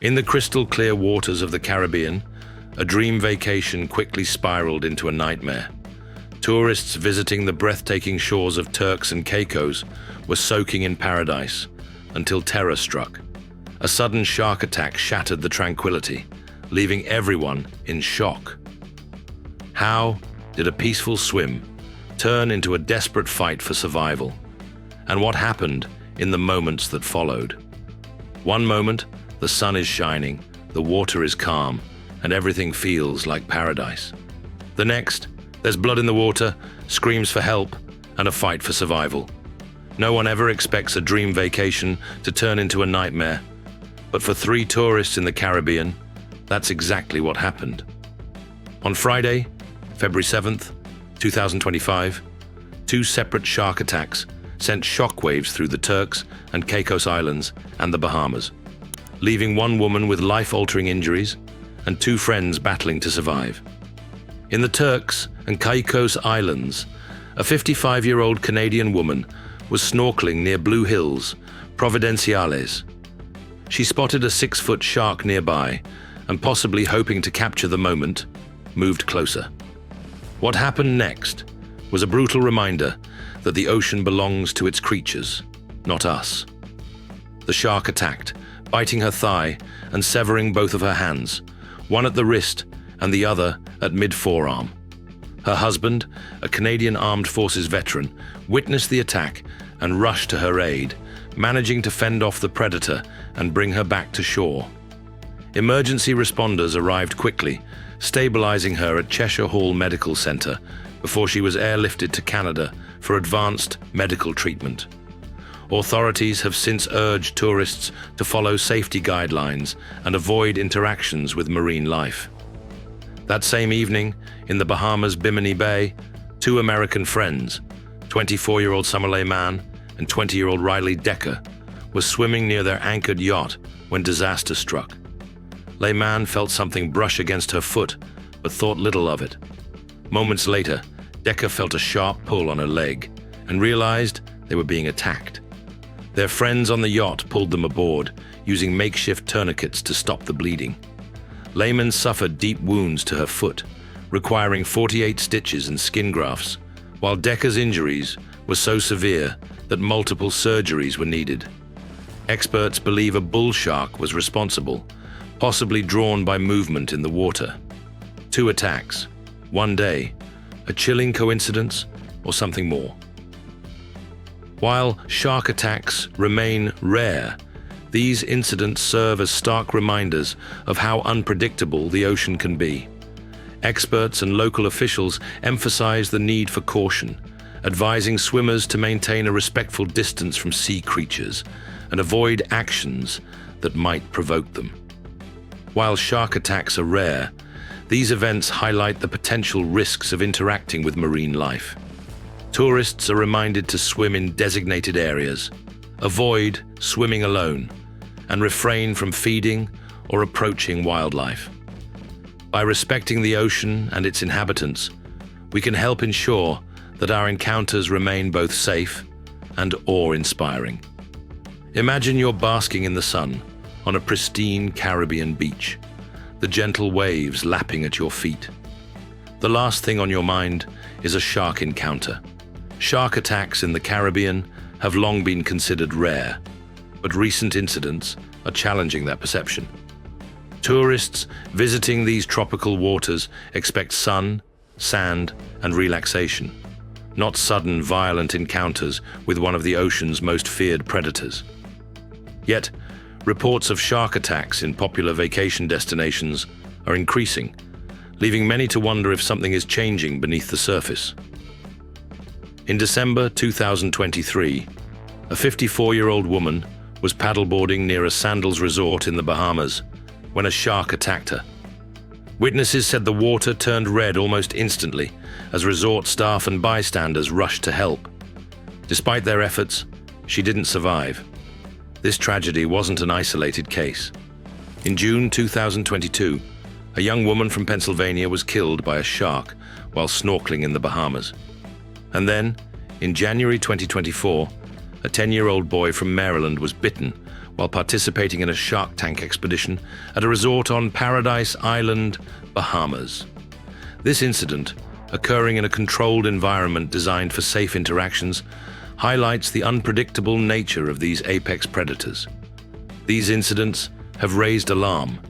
In the crystal-clear waters of the Caribbean, a dream vacation quickly spiraled into a nightmare. Tourists visiting the breathtaking shores of Turks and Caicos were soaking in paradise until terror struck. A sudden shark attack shattered the tranquility, leaving everyone in shock. How did a peaceful swim turn into a desperate fight for survival? And what happened in the moments that followed? One moment, the sun is shining, the water is calm, and everything feels like paradise. The next, there's blood in the water, screams for help, and a fight for survival. No one ever expects a dream vacation to turn into a nightmare, but for 3 tourists in the Caribbean, that's exactly what happened. On Friday, February 7th, 2025, 2 separate shark attacks sent shockwaves through the Turks and Caicos Islands and the Bahamas, leaving one woman with life-altering injuries and 2 friends battling to survive. In the Turks and Caicos Islands, a 55-year-old Canadian woman was snorkeling near Blue Hills, Providenciales. She spotted a 6-foot shark nearby and, possibly hoping to capture the moment, moved closer. What happened next was a brutal reminder that the ocean belongs to its creatures, not us. The shark attacked, biting her thigh and severing both of her hands, one at the wrist and the other at mid-forearm. Her husband, a Canadian Armed Forces veteran, witnessed the attack and rushed to her aid, managing to fend off the predator and bring her back to shore. Emergency responders arrived quickly, stabilizing her at Cheshire Hall Medical Center before she was airlifted to Canada for advanced medical treatment. Authorities have since urged tourists to follow safety guidelines and avoid interactions with marine life. That same evening, in the Bahamas' Bimini Bay, 2 American friends, 24-year-old Summer Lehman and 20-year-old Riley Decker, were swimming near their anchored yacht when disaster struck. Lehman felt something brush against her foot, but thought little of it. Moments later, Decker felt a sharp pull on her leg and realized they were being attacked. Their friends on the yacht pulled them aboard, using makeshift tourniquets to stop the bleeding. Lehman suffered deep wounds to her foot, requiring 48 stitches and skin grafts, while Decker's injuries were so severe that multiple surgeries were needed. Experts believe a bull shark was responsible, possibly drawn by movement in the water. 2 attacks, one day, a chilling coincidence or something more? While shark attacks remain rare, these incidents serve as stark reminders of how unpredictable the ocean can be. Experts and local officials emphasize the need for caution, advising swimmers to maintain a respectful distance from sea creatures and avoid actions that might provoke them. While shark attacks are rare, these events highlight the potential risks of interacting with marine life. Tourists are reminded to swim in designated areas, avoid swimming alone, and refrain from feeding or approaching wildlife. By respecting the ocean and its inhabitants, we can help ensure that our encounters remain both safe and awe-inspiring. Imagine you're basking in the sun on a pristine Caribbean beach, the gentle waves lapping at your feet. The last thing on your mind is a shark encounter. Shark attacks in the Caribbean have long been considered rare, but recent incidents are challenging that perception. Tourists visiting these tropical waters expect sun, sand, and relaxation, not sudden violent encounters with one of the ocean's most feared predators. Yet, reports of shark attacks in popular vacation destinations are increasing, leaving many to wonder if something is changing beneath the surface. In December 2023, a 54-year-old woman was paddleboarding near a sandals resort in the Bahamas when a shark attacked her. Witnesses said the water turned red almost instantly as resort staff and bystanders rushed to help. Despite their efforts, she didn't survive. This tragedy wasn't an isolated case. In June 2022, a young woman from Pennsylvania was killed by a shark while snorkeling in the Bahamas. And then, in January 2024, a 10-year-old boy from Maryland was bitten while participating in a Shark Tank expedition at a resort on Paradise Island, Bahamas. This incident, occurring in a controlled environment designed for safe interactions, highlights the unpredictable nature of these apex predators. These incidents have raised alarm,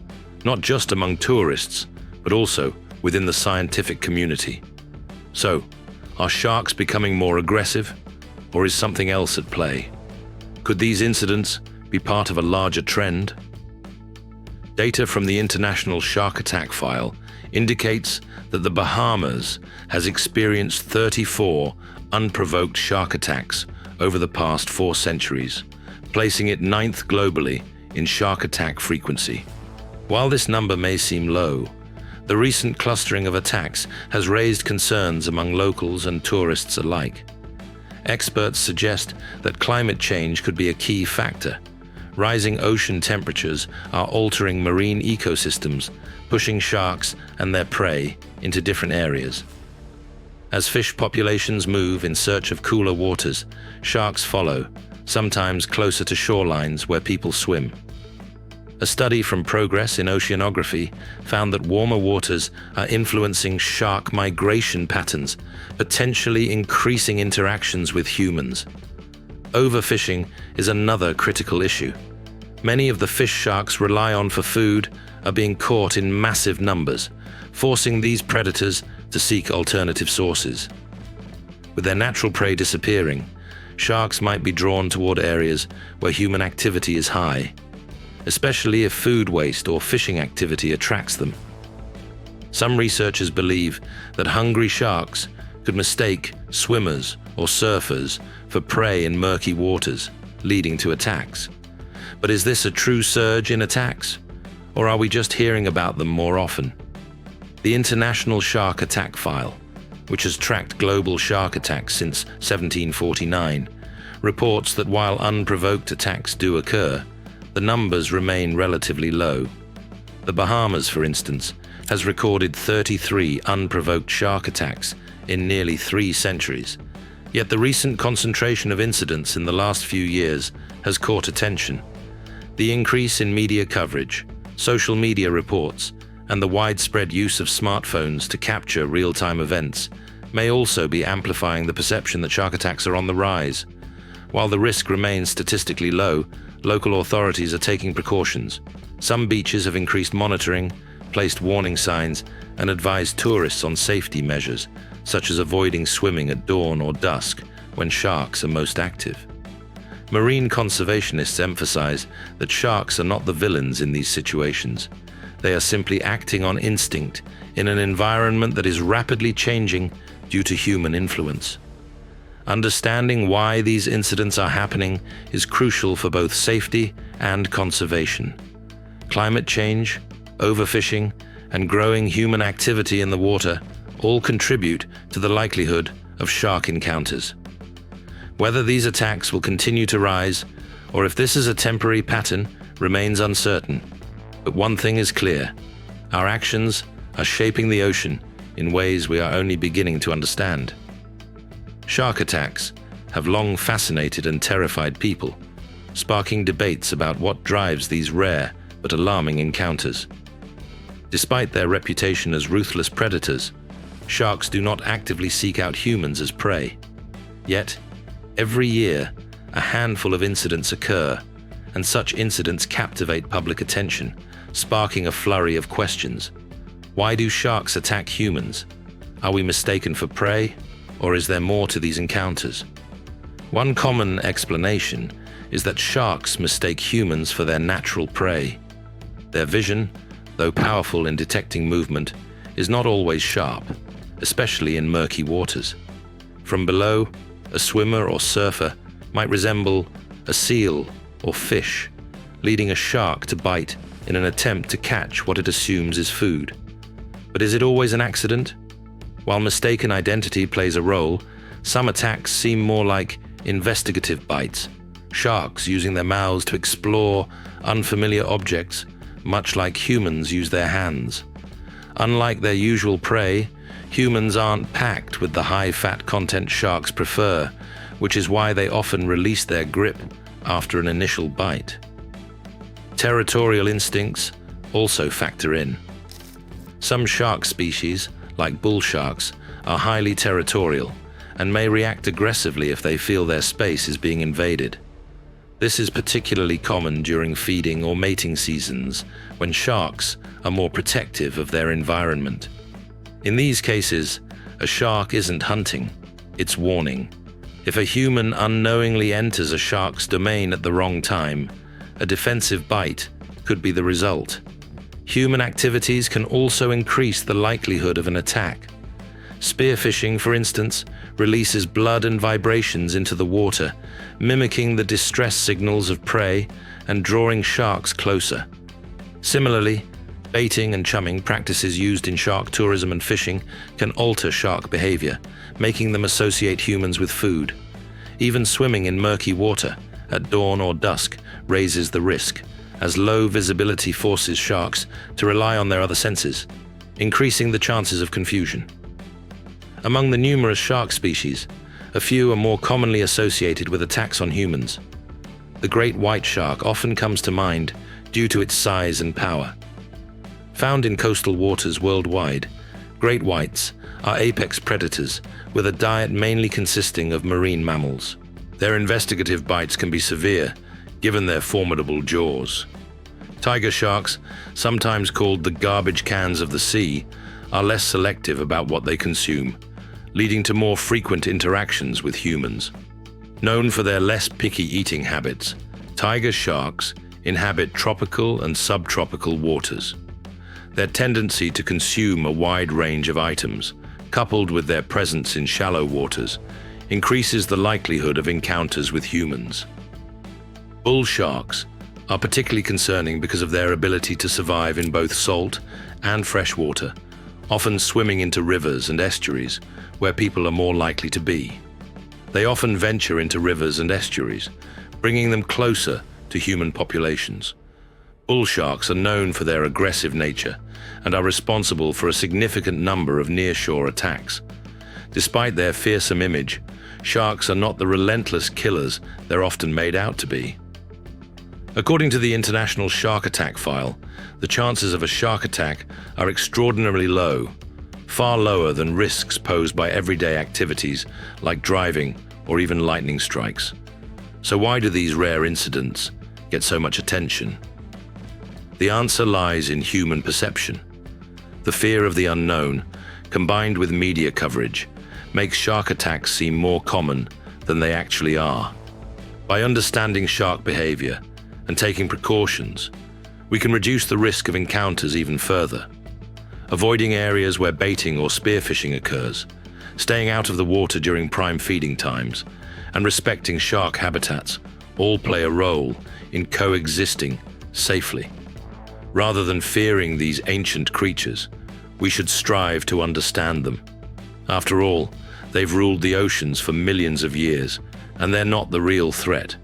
not just among tourists, but also within the scientific community. So, are sharks becoming more aggressive, or is something else at play? Could these incidents be part of a larger trend? Data from the International Shark Attack File indicates that the Bahamas has experienced 34 unprovoked shark attacks over the past 4 centuries, placing it 9th globally in shark attack frequency. While this number may seem low, the recent clustering of attacks has raised concerns among locals and tourists alike. Experts suggest that climate change could be a key factor. Rising ocean temperatures are altering marine ecosystems, pushing sharks and their prey into different areas. As fish populations move in search of cooler waters, sharks follow, sometimes closer to shorelines where people swim. A study from Progress in Oceanography found that warmer waters are influencing shark migration patterns, potentially increasing interactions with humans. Overfishing is another critical issue. Many of the fish sharks rely on for food are being caught in massive numbers, forcing these predators to seek alternative sources. With their natural prey disappearing, sharks might be drawn toward areas where human activity is high, especially if food waste or fishing activity attracts them. Some researchers believe that hungry sharks could mistake swimmers or surfers for prey in murky waters, leading to attacks. But is this a true surge in attacks, or are we just hearing about them more often? The International Shark Attack File, which has tracked global shark attacks since 1749, reports that while unprovoked attacks do occur, the numbers remain relatively low. The Bahamas, for instance, has recorded 33 unprovoked shark attacks in nearly 3 centuries, yet the recent concentration of incidents in the last few years has caught attention. The increase in media coverage, social media reports, and the widespread use of smartphones to capture real-time events may also be amplifying the perception that shark attacks are on the rise. While the risk remains statistically low, local authorities are taking precautions. Some beaches have increased monitoring, placed warning signs, and advised tourists on safety measures, such as avoiding swimming at dawn or dusk when sharks are most active. Marine conservationists emphasize that sharks are not the villains in these situations. They are simply acting on instinct in an environment that is rapidly changing due to human influence. Understanding why these incidents are happening is crucial for both safety and conservation. Climate change, overfishing, and growing human activity in the water all contribute to the likelihood of shark encounters. Whether these attacks will continue to rise, or if this is a temporary pattern, remains uncertain. But one thing is clear: our actions are shaping the ocean in ways we are only beginning to understand. Shark attacks have long fascinated and terrified people, sparking debates about what drives these rare but alarming encounters. Despite their reputation as ruthless predators, sharks do not actively seek out humans as prey. Yet, every year, a handful of incidents occur, and such incidents captivate public attention, sparking a flurry of questions. Why do sharks attack humans? Are we mistaken for prey, or is there more to these encounters? One common explanation is that sharks mistake humans for their natural prey. Their vision, though powerful in detecting movement, is not always sharp, especially in murky waters. From below, a swimmer or surfer might resemble a seal or fish, leading a shark to bite in an attempt to catch what it assumes is food. But is it always an accident? While mistaken identity plays a role, some attacks seem more like investigative bites, sharks using their mouths to explore unfamiliar objects, much like humans use their hands. Unlike their usual prey, humans aren't packed with the high-fat content sharks prefer, which is why they often release their grip after an initial bite. Territorial instincts also factor in. Some shark species, like bull sharks, are highly territorial and may react aggressively if they feel their space is being invaded. This is particularly common during feeding or mating seasons, when sharks are more protective of their environment. In these cases, a shark isn't hunting, it's warning. If a human unknowingly enters a shark's domain at the wrong time, a defensive bite could be the result. Human activities can also increase the likelihood of an attack. Spearfishing, for instance, releases blood and vibrations into the water, mimicking the distress signals of prey and drawing sharks closer. Similarly, baiting and chumming, practices used in shark tourism and fishing, can alter shark behavior, making them associate humans with food. Even swimming in murky water at dawn or dusk raises the risk, as low visibility forces sharks to rely on their other senses, increasing the chances of confusion. Among the numerous shark species, a few are more commonly associated with attacks on humans. The great white shark often comes to mind due to its size and power. Found in coastal waters worldwide, great whites are apex predators with a diet mainly consisting of marine mammals. Their investigative bites can be severe, given their formidable jaws. Tiger sharks, sometimes called the garbage cans of the sea, are less selective about what they consume, leading to more frequent interactions with humans. Known for their less picky eating habits, tiger sharks inhabit tropical and subtropical waters. Their tendency to consume a wide range of items, coupled with their presence in shallow waters, increases the likelihood of encounters with humans. Bull sharks are particularly concerning because of their ability to survive in both salt and fresh water, often swimming into rivers and estuaries where people are more likely to be. They often venture into rivers and estuaries, bringing them closer to human populations. Bull sharks are known for their aggressive nature and are responsible for a significant number of nearshore attacks. Despite their fearsome image, sharks are not the relentless killers they're often made out to be. According to the International Shark Attack File, the chances of a shark attack are extraordinarily low, far lower than risks posed by everyday activities like driving or even lightning strikes. So why do these rare incidents get so much attention? The answer lies in human perception. The fear of the unknown, combined with media coverage, makes shark attacks seem more common than they actually are. By understanding shark behavior and taking precautions, we can reduce the risk of encounters even further. Avoiding areas where baiting or spearfishing occurs, staying out of the water during prime feeding times, and respecting shark habitats all play a role in coexisting safely. Rather than fearing these ancient creatures, we should strive to understand them. After all, they've ruled the oceans for millions of years, and they're not the real threat.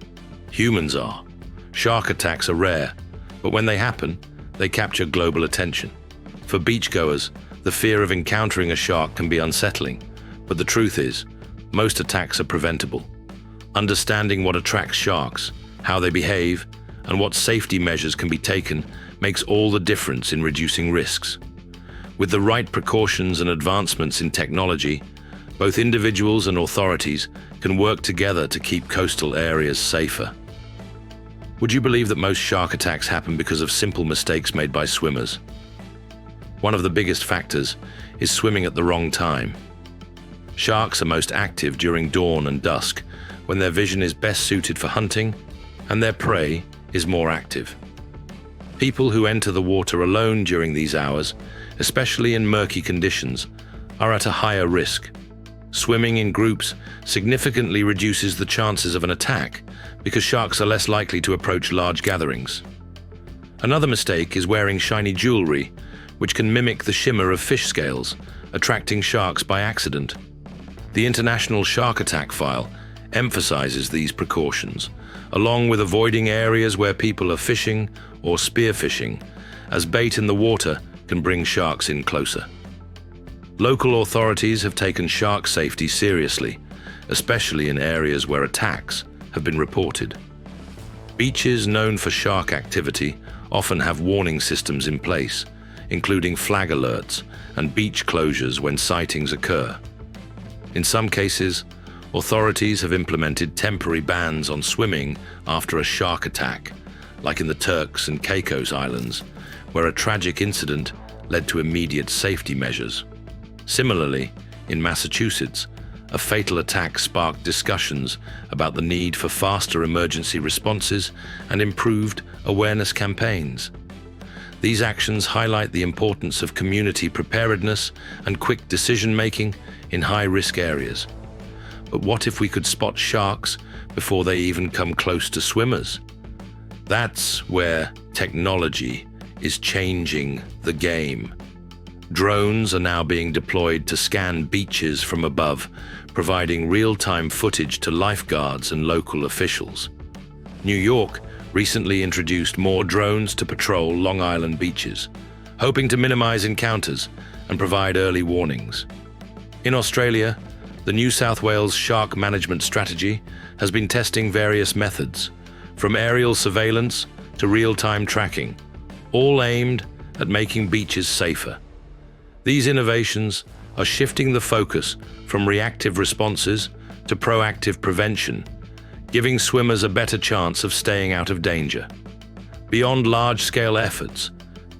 Humans are. Shark attacks are rare, but when they happen, they capture global attention. For beachgoers, the fear of encountering a shark can be unsettling, but the truth is, most attacks are preventable. Understanding what attracts sharks, how they behave, and what safety measures can be taken makes all the difference in reducing risks. With the right precautions and advancements in technology, both individuals and authorities can work together to keep coastal areas safer. Would you believe that most shark attacks happen because of simple mistakes made by swimmers? One of the biggest factors is swimming at the wrong time. Sharks are most active during dawn and dusk, when their vision is best suited for hunting and their prey is more active. People who enter the water alone during these hours, especially in murky conditions, are at a higher risk. Swimming in groups significantly reduces the chances of an attack because sharks are less likely to approach large gatherings. Another mistake is wearing shiny jewelry, which can mimic the shimmer of fish scales, attracting sharks by accident. The International Shark Attack File emphasizes these precautions, along with avoiding areas where people are fishing or spearfishing, as bait in the water can bring sharks in closer. Local authorities have taken shark safety seriously, especially in areas where attacks have been reported. Beaches known for shark activity often have warning systems in place, including flag alerts and beach closures when sightings occur. In some cases, authorities have implemented temporary bans on swimming after a shark attack, like in the Turks and Caicos Islands, where a tragic incident led to immediate safety measures. Similarly, in Massachusetts, a fatal attack sparked discussions about the need for faster emergency responses and improved awareness campaigns. These actions highlight the importance of community preparedness and quick decision-making in high-risk areas. But what if we could spot sharks before they even come close to swimmers? That's where technology is changing the game. Drones are now being deployed to scan beaches from above, providing real-time footage to lifeguards and local officials. New York recently introduced more drones to patrol Long Island beaches, hoping to minimize encounters and provide early warnings. In Australia, the New South Wales Shark Management Strategy has been testing various methods, from aerial surveillance to real-time tracking, all aimed at making beaches safer. These innovations are shifting the focus from reactive responses to proactive prevention, giving swimmers a better chance of staying out of danger. Beyond large-scale efforts,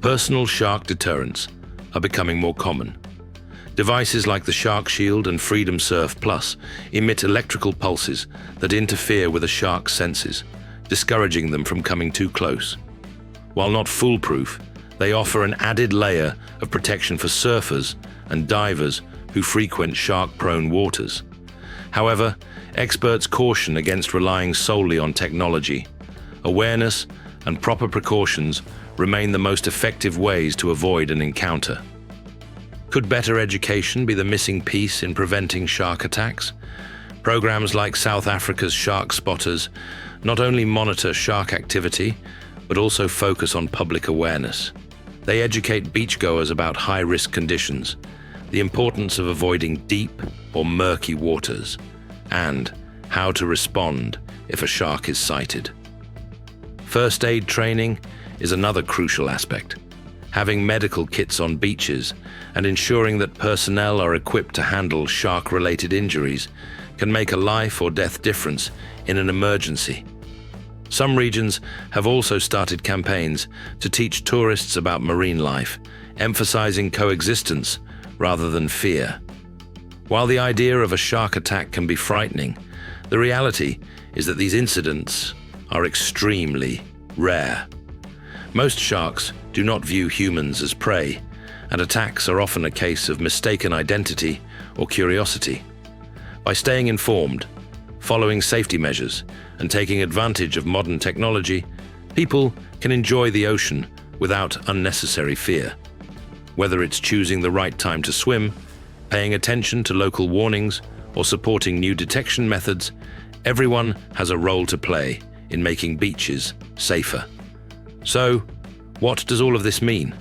personal shark deterrents are becoming more common. Devices like the Shark Shield and Freedom Surf Plus emit electrical pulses that interfere with a shark's senses, discouraging them from coming too close. While not foolproof, they offer an added layer of protection for surfers and divers who frequent shark-prone waters. However, experts caution against relying solely on technology. Awareness and proper precautions remain the most effective ways to avoid an encounter. Could better education be the missing piece in preventing shark attacks? Programs like South Africa's Shark Spotters not only monitor shark activity, but also focus on public awareness. They educate beachgoers about high-risk conditions, the importance of avoiding deep or murky waters, and how to respond if a shark is sighted. First aid training is another crucial aspect. Having medical kits on beaches and ensuring that personnel are equipped to handle shark-related injuries can make a life or death difference in an emergency. Some regions have also started campaigns to teach tourists about marine life, emphasizing coexistence rather than fear. While the idea of a shark attack can be frightening, the reality is that these incidents are extremely rare. Most sharks do not view humans as prey, and attacks are often a case of mistaken identity or curiosity. By staying informed, following safety measures, and taking advantage of modern technology, people can enjoy the ocean without unnecessary fear. Whether it's choosing the right time to swim, paying attention to local warnings, or supporting new detection methods, everyone has a role to play in making beaches safer. So, what does all of this mean?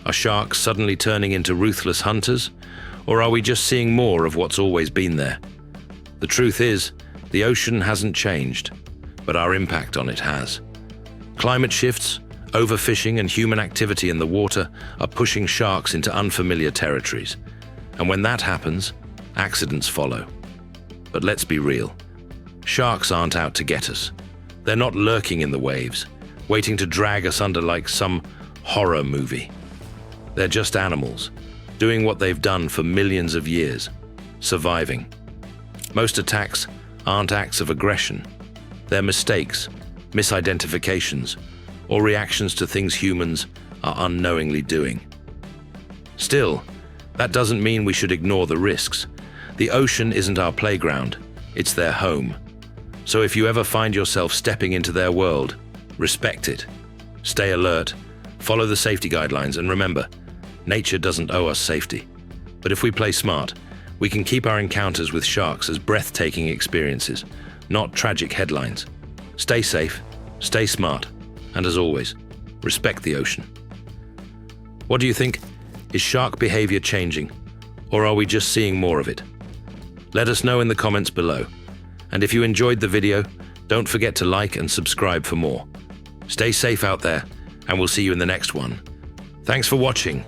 Are sharks suddenly turning into ruthless hunters, or are we just seeing more of what's always been there? The truth is, the ocean hasn't changed, but our impact on it has. Climate shifts, overfishing, and human activity in the water are pushing sharks into unfamiliar territories. And when that happens, accidents follow. But let's be real. Sharks aren't out to get us. They're not lurking in the waves, waiting to drag us under like some horror movie. They're just animals, doing what they've done for millions of years, surviving. Most attacks aren't acts of aggression. They're mistakes, misidentifications, or reactions to things humans are unknowingly doing. Still, that doesn't mean we should ignore the risks. The ocean isn't our playground, it's their home. So if you ever find yourself stepping into their world, respect it. Stay alert, follow the safety guidelines, and remember, nature doesn't owe us safety. But if we play smart, we can keep our encounters with sharks as breathtaking experiences, not tragic headlines. Stay safe, stay smart, and as always, respect the ocean. What do you think? Is shark behavior changing, or are we just seeing more of it? Let us know in the comments below. And if you enjoyed the video, Don't forget to like and subscribe for more. Stay safe out there, and we'll see you in the next one. Thanks for watching.